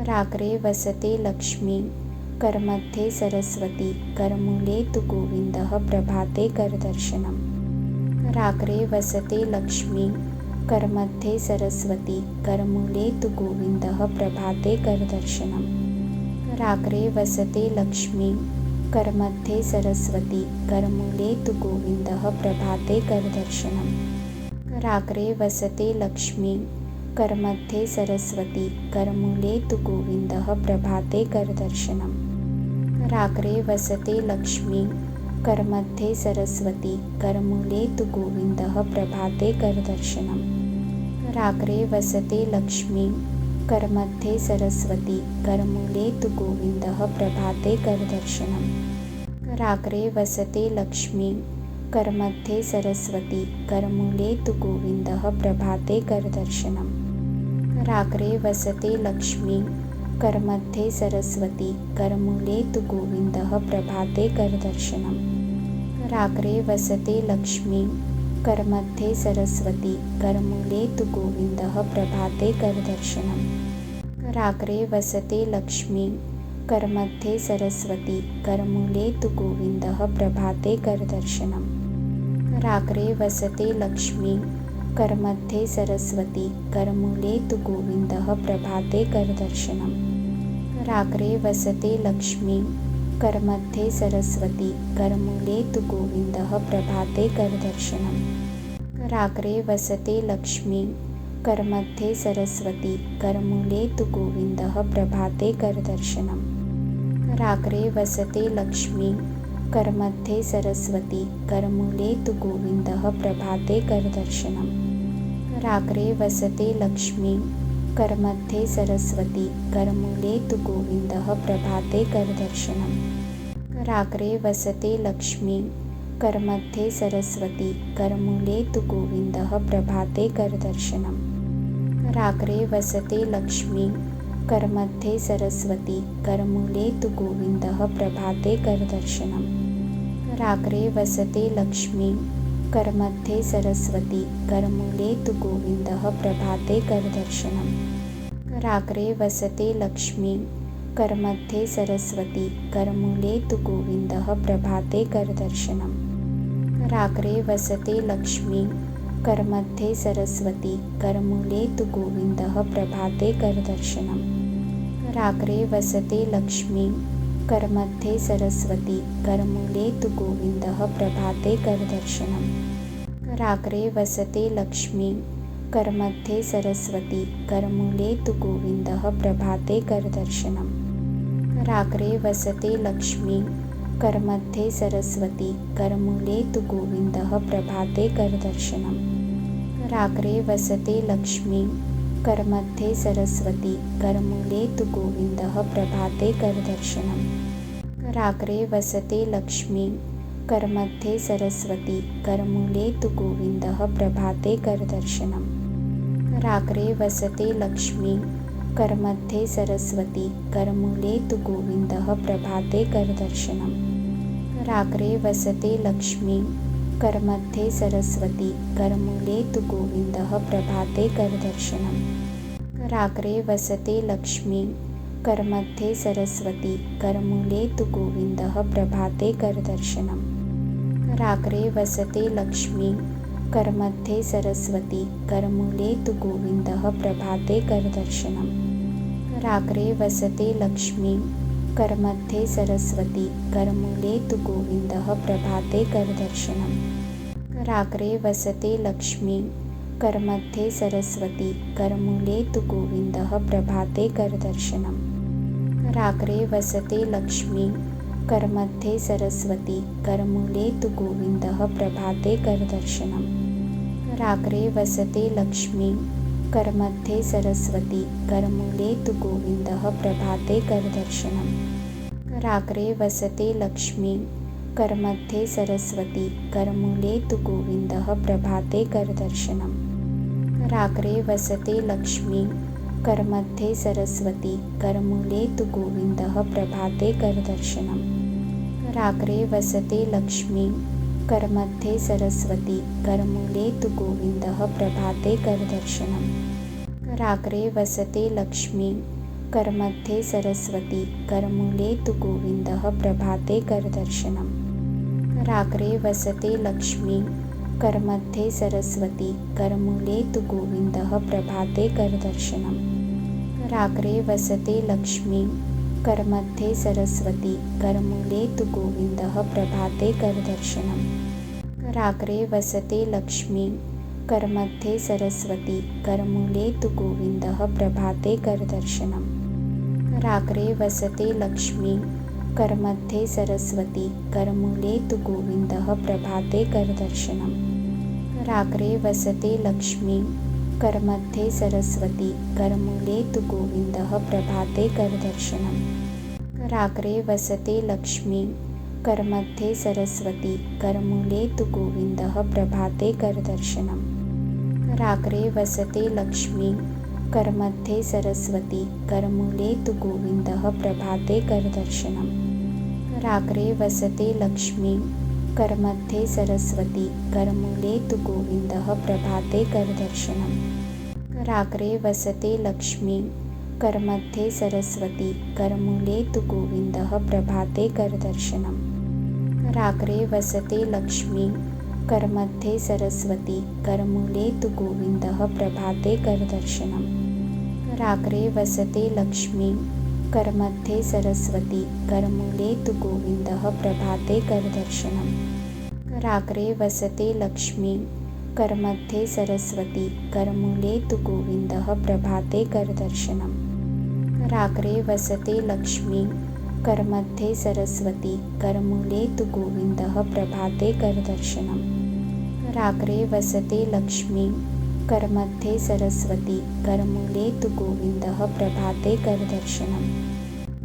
कराग्रे वसते लक्ष्मी करमध्ये सरस्वती करमूले तु गोविन्दः प्रभाते करदर्शनम्। कराग्रे वसते लक्ष्मी करमध्ये सरस्वती करमूले तु गोविन्दः प्रभाते करदर्शनम्। कराग्रे वसते लक्ष्मी करमध्ये सरस्वती करमूले तु गोविन्दः प्रभाते करदर्शनम्। कराग्रे वसते लक्ष्मी करमध्ये सरस्वती करमूले तु गोविन्दः प्रभाते करदर्शनम्। कराग्रे वसते लक्ष्मी करमध्ये सरस्वती करमूले तु गोविन्दः प्रभाते करदर्शनम्। कराग्रे वसते लक्ष्मी करमध्ये सरस्वती करमूले तु गोविन्दः प्रभाते करदर्शनम्। कराग्रे वसते लक्ष्मी करमध्ये सरस्वती करमूले तु गोविन्दः प्रभाते करदर्शनम्। कराग्रे वसते लक्ष्मी करमध्ये सरस्वती करमूले तु गोविन्दः प्रभाते करदर्शनम्। कराग्रे वसते लक्ष्मी करमध्ये सरस्वती करमूले तु गोविन्दः प्रभाते करदर्शनम्। कराग्रे वसते लक्ष्मी करमध्ये सरस्वती करमूले तु गोविन्दः प्रभाते करदर्शनम्। कराग्रे वसते लक्ष्मी करमध्ये सरस्वती करमूले तु गोविन्दः प्रभाते करदर्शनम्। कराग्रे वसते लक्ष्मी करमध्ये सरस्वती करमूले तु गोविन्दः प्रभाते करदर्शनम्। कराग्रे वसते लक्ष्मी करमध्ये सरस्वती करमूले तु गोविन्दः प्रभाते करदर्शनम्। कराग्रे वसते लक्ष्मी करमध्ये सरस्वती करमूले तु गोविन्दः प्रभाते करदर्शनम्। कराग्रे वसते लक्ष्मी करमध्ये सरस्वती करमूले तु गोविन्दः प्रभाते करदर्शनम्। कराग्रे वसते लक्ष्मी करमध्ये सरस्वती करमूले तु गोविन्दः प्रभाते करदर्शनम्। कराग्रे वसते लक्ष्मी करमध्ये सरस्वती करमूले तु गोविन्दः प्रभाते करदर्शनम्। कराग्रे वसते लक्ष्मी करमध्ये सरस्वती करमूले तु गोविन्दः प्रभाते करदर्शनम्। कराग्रे वसते लक्ष्मी करमध्ये सरस्वती करमूले तु गोविन्दः प्रभाते करदर्शनम्। कराग्रे वसते लक्ष्मी करमध्ये सरस्वती करमूले तु गोविन्दः प्रभाते करदर्शनम्। कराग्रे वसते लक्ष्मी करमध्ये सरस्वती करमूले तु गोविन्दः प्रभाते करदर्शनम्। कराग्रे वसते लक्ष्मी करमध्ये सरस्वती करमूले तु गोविन्दः प्रभाते करदर्शनम्। कराग्रे वसते लक्ष्मी करमध्ये सरस्वती करमूले तु गोविन्दः प्रभाते करदर्शनम्। कराग्रे वसते लक्ष्मी करमध्ये सरस्वती करमूले तु गोविन्दः प्रभाते करदर्शनम्। कराग्रे वसते लक्ष्मी करमध्ये सरस्वती करमूले तु गोविन्दः प्रभाते करदर्शनम्। कराग्रे वसते लक्ष्मी करमध्ये सरस्वती करमूले तु गोविन्दः प्रभाते करदर्शनम्। कराग्रे वसते लक्ष्मी करमध्ये सरस्वती करमूले तु गोविन्दः प्रभाते करदर्शनम्। कराग्रे वसते लक्ष्मी करमध्ये सरस्वती करमूले तु गोविन्दः प्रभाते करदर्शनम्। कराग्रे वसते लक्ष्मी करमध्ये सरस्वती करमूले तु गोविन्दः प्रभाते करदर्शनम्। कराग्रे वसते लक्ष्मी करमध्ये सरस्वती करमूले तु गोविन्दः प्रभाते करदर्शनम्। कराग्रे वसते लक्ष्मी करमध्ये सरस्वती करमूले तु गोविन्दः प्रभाते करदर्शनम्। कराग्रे वसते लक्ष्मी करमध्ये सरस्वती करमूले तु गोविन्दः प्रभाते करदर्शनम्। कराग्रे वसते लक्ष्मी करमध्ये सरस्वती करमूले तु गोविन्दः प्रभाते करदर्शनम्। कराग्रे वसते लक्ष्मी करमध्ये सरस्वती करमूले तु गोविन्दः प्रभाते करदर्शनम्। कराग्रे वसते लक्ष्मी करमध्ये सरस्वती करमूले तु गोविन्दः प्रभाते करदर्शनम्। कराग्रे वसते लक्ष्मी करमध्ये सरस्वती करमूले तु गोविन्दः प्रभाते करदर्शनम्। कराग्रे वसते लक्ष्मी करमध्ये सरस्वती करमूले तु गोविन्दः प्रभाते करदर्शनम् कराग्रे वसते लक्ष्मी करमध्ये सरस्वती करमूले तु गोविन्दः प्रभाते करदर्शनम् कराग्रे वसते लक्ष्मी करमध्ये सरस्वती करमूले तु गोविन्दः प्रभाते करदर्शनम् कराग्रे वसते लक्ष्मी करमध्ये सरस्वती करमूले तु गोविन्दः प्रभाते करदर्शनम् कराग्रे वसते लक्ष्मी करमध्ये सरस्वती करमूले तु गोविन्दः प्रभाते करदर्शनम् कराग्रे वसते लक्ष्मी करमध्ये सरस्वती करमूले तु गोविन्दः प्रभाते करदर्शनम् कराग्रे वसते लक्ष्मी करमध्ये सरस्वती करमूले तु गोविन्दः प्रभाते करदर्शनम् कराग्रे वसते लक्ष्मी करमध्ये सरस्वती करमूले तु गोविन्दः प्रभाते करदर्शनम् कराग्रे वसते लक्ष्मी करमध्ये सरस्वती करमूले तु गोविन्दः प्रभाते करदर्शनम् कराग्रे वसते लक्ष्मी करमध्ये सरस्वती करमूले तु गोविन्दः प्रभाते करदर्शनम् कराग्रे वसते लक्ष्मी करमध्ये सरस्वती करमूले तु गोविन्दः प्रभाते करदर्शनम् कराग्रे वसते लक्ष्मी करमध्ये सरस्वती करमूले तु गोविन्दः प्रभाते करदर्शनम् कराग्रे वसते लक्ष्मी करमध्ये सरस्वती करमूले तु गोविन्दः प्रभाते करदर्शनम् कराग्रे वसते लक्ष्मी करमध्ये सरस्वती करमूले तु गोविन्दः प्रभाते करदर्शनम् कराग्रे वसते लक्ष्मी करमध्ये सरस्वती करमूले तु गोविन्दः प्रभाते करदर्शनम्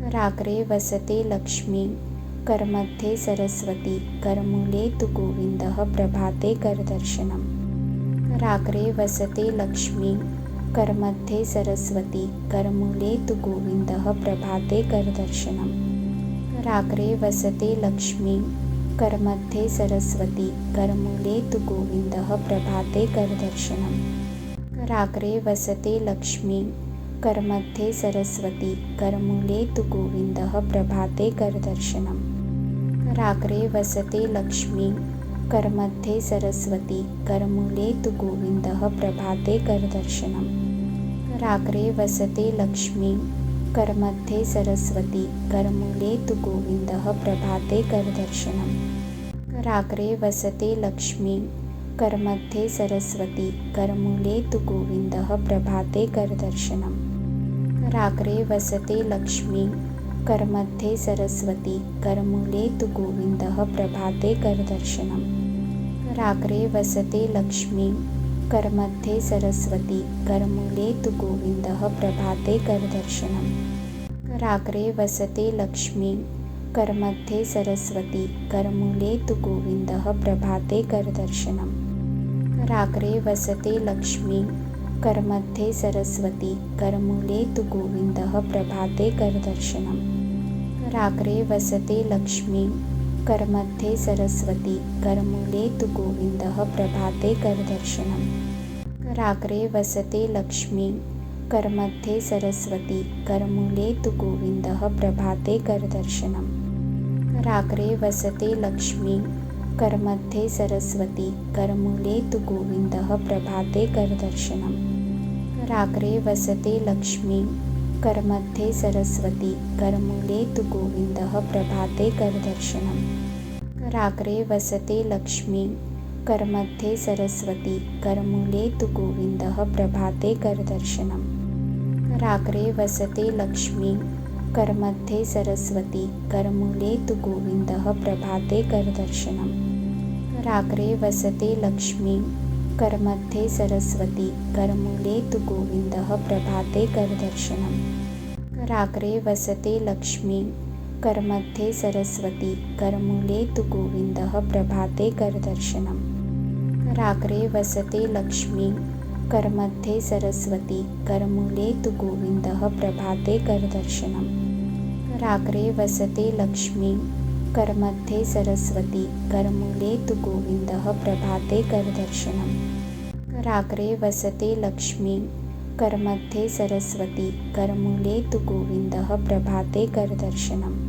कराग्रे वसते लक्ष्मी करमध्ये सरस्वती करमूले तु गोविन्दः प्रभाते करदर्शनम् कराग्रे वसते लक्ष्मी करमध्ये सरस्वती करमूले तु गोविन्दः प्रभाते करदर्शनम् कराग्रे वसते लक्ष्मी करमध्ये सरस्वती करमूले तु गोविन्दः प्रभाते करदर्शनम् कराग्रे वसते लक्ष्मी करमध्ये सरस्वती करमूले तु गोविन्दः प्रभाते करदर्शनम् कराग्रे वसते लक्ष्मी करमध्ये सरस्वती करमूले तु गोविन्दः प्रभाते करदर्शनम् कराग्रे वसते लक्ष्मी करमध्ये सरस्वती करमूले तु गोविन्दः प्रभाते करदर्शनम् कराग्रे वसते लक्ष्मी करमध्ये सरस्वती करमूले तु गोविन्दः प्रभाते करदर्शनम् कराग्रे वसते लक्ष्मी करमध्ये सरस्वती करमूले तु गोविन्दः प्रभाते करदर्शनम् कराग्रे वसते लक्ष्मी करमध्ये सरस्वती करमूले तु गोविन्दः प्रभाते करदर्शनम् कराग्रे वसते लक्ष्मी करमध्ये सरस्वती करमूले तु गोविन्दः प्रभाते करदर्शनम् कराग्रे वसते लक्ष्मी करमध्ये सरस्वती करमूले तु गोविन्दः प्रभाते करदर्शनम् कराग्रे वसते लक्ष्मी करमध्ये सरस्वती करमूले तु गोविन्दः प्रभाते करदर्शनम् कराग्रे वसते लक्ष्मी करमध्ये सरस्वती करमूले तु गोविन्दः प्रभाते करदर्शनम् कराग्रे वसते लक्ष्मी करमध्ये सरस्वती करमूले तु गोविन्दः प्रभाते करदर्शनम् कराग्रे वसते लक्ष्मी करमध्ये सरस्वती करमूले तु गोविन्दः प्रभाते करदर्शनम् कराग्रे वसते लक्ष्मी करमध्ये सरस्वती करमूले तु गोविन्दः प्रभाते करदर्शनम् कराग्रे वसते लक्ष्मी करमध्ये सरस्वती करमूले तु गोविन्दः प्रभाते करदर्शनम् कराग्रे वसते लक्ष्मी करमध्ये सरस्वती करमूले तु गोविन्दः प्रभाते करदर्शनम् कराग्रे वसते लक्ष्मी करमध्ये सरस्वती करमूले तु गोविन्दः प्रभाते करदर्शनम् कराग्रे वसते लक्ष्मी करमध्ये सरस्वती करमूले तु गोविन्दः प्रभाते करदर्शनम् कराग्रे वसते लक्ष्मी करमध्ये सरस्वती करमूले तु गोविन्दः प्रभाते करदर्शनम् कराग्रे वसते लक्ष्मी करमध्ये सरस्वती करमुले तु गोविन्दः प्रभाते करदर्शनम्।